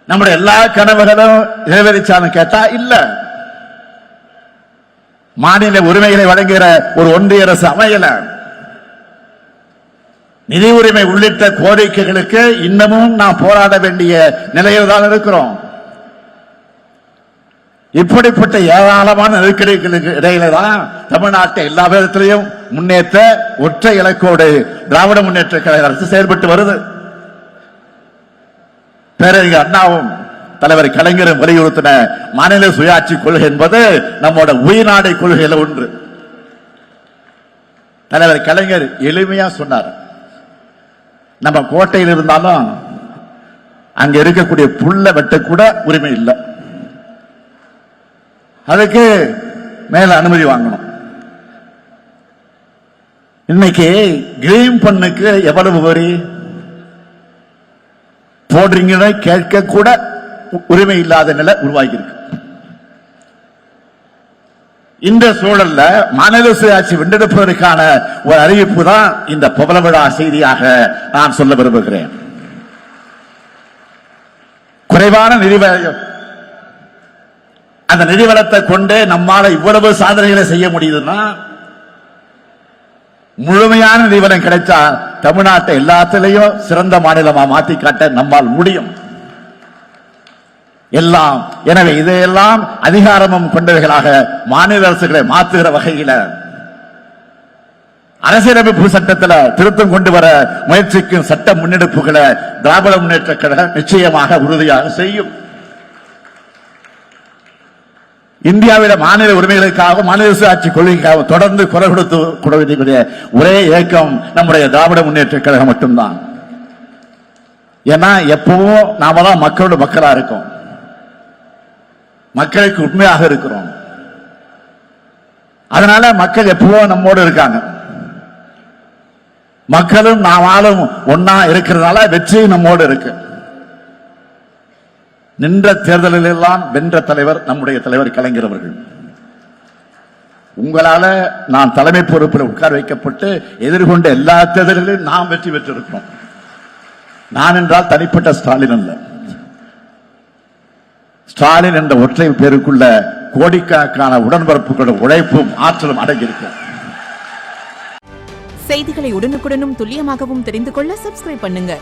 நம்முடைய எல்லா கனவுகளும் நிறைவேறிச்சாலும் கேட்டா இல்ல. மாநில உரிமைகளை வழங்குகிற ஒரு ஒன்றிய அரசு அமையல. நிதி உரிமை உள்ளிட்ட கோரிக்கைகளுக்கு இன்னமும் நாம் போராட வேண்டிய நிலையில் தான் இருக்கிறோம். இப்படிப்பட்ட ஏராளமான நெருக்கடிகளுக்கு இடையில தான் தமிழ்நாட்டை எல்லா விதத்திலையும் முன்னேற்ற ஒற்றை இலக்கோடு திராவிட முன்னேற்ற கழக அரசு செயல்பட்டு வருது. பேரறிஞர் அண்ணாவும் தலைவர் கலைஞரும் வலியுறுத்தின மாநில சுயாட்சி கொள்கை என்பது நம்மோட உயிர்நாடை கொள்கையில ஒன்று. தலைவர் கலைஞர் எளிமையா சொன்னார், நம்ம கோட்டையில் இருந்தாலும் அங்க இருக்கக்கூடிய புல்ல வெட்ட கூட உரிமை இல்லை, அதுக்கு மேல அனுமதி வாங்கணும். இன்னைக்கு கிரீம் பண்ணுக்கு எவ்வளவு வரி போடுறீங்க கேட்க கூட உரிமை இல்லாத நிலை உருவாகி இருக்கு. இந்த சூழல்ல மாநில சுயாட்சி வென்றெடுப்பதற்கான ஒரு அறிவிப்பு தான் இந்த பவள விழா செய்தியாக நான் சொல்ல விரும்புகிறேன். குறைவான நிதிவளம், அந்த நிதிவளத்தை கொண்டு நம்மால இவ்வளவு சாதனைகளை செய்ய முடியுதுன்னா, முழுமையான நிதிவளம் கிடைச்சா தமிழ்நாட்டை எல்லாத்திலையும் சிறந்த மாநிலமா மாற்றி காட்ட நம்மால் முடியும். எல்லாம் எனவே இதையெல்லாம் அதிகாரமும் கொண்டவைகளாக மாநில அரசுகளை மாற்றுகிற வகையில் அரசியலமைப்பு சட்டத்தில் திருத்தம் கொண்டு வர முயற்சிக்கும் சட்ட முன்னெடுப்புகளை திராவிட முன்னேற்ற கழகம் நிச்சயமாக உறுதியாக செய்யும். இந்தியாவில மாநில உரிமைகளுக்காக மாநில சுயாட்சி கொள்கைக்காக தொடர்ந்து குரல் கொடுத்து ஒரே இயக்கம் நம்முடைய திராவிட முன்னேற்ற கழகம் மட்டும்தான். ஏன்னா எப்பவும் நாம தான் மக்களோட மக்களா இருக்கோம், மக்களுக்கு உண்மையாக இருக்கிறோம். அதனால மக்கள் எப்பவும் நம்மோடு இருக்காங்க. மக்களும் நாமாலும் ஒன்னா இருக்கிறதுனால வெற்றி நம்மோடு இருக்கு. நின்ற தேர்தலில் எல்லாம் வென்ற தலைவர் நம்முடைய தலைவர் கலைஞர் அவர்கள். உங்களால நான் தலைமை பொறுப்பில் உட்கார வைக்கப்பட்டு எதிர்கொண்ட எல்லா தேர்தல்களிலும் நாம் வெற்றி பெற்றிருக்கிறோம். நான் என்றால் தனிப்பட்ட ஸ்டாலின் அல்ல, ஸ்டாலின் என்ற ஒற்றை பேருக்குள்ள கோடிக்கணக்கான உடன்பரப்புகளோட உழைப்பும் ஆற்றலும் அடங்கியிருக்கும். செய்திகளை உடனுக்குடனும் துல்லியமாகவும் தெரிந்து கொள்ள சப்ஸ்கிரைப் பண்ணுங்க.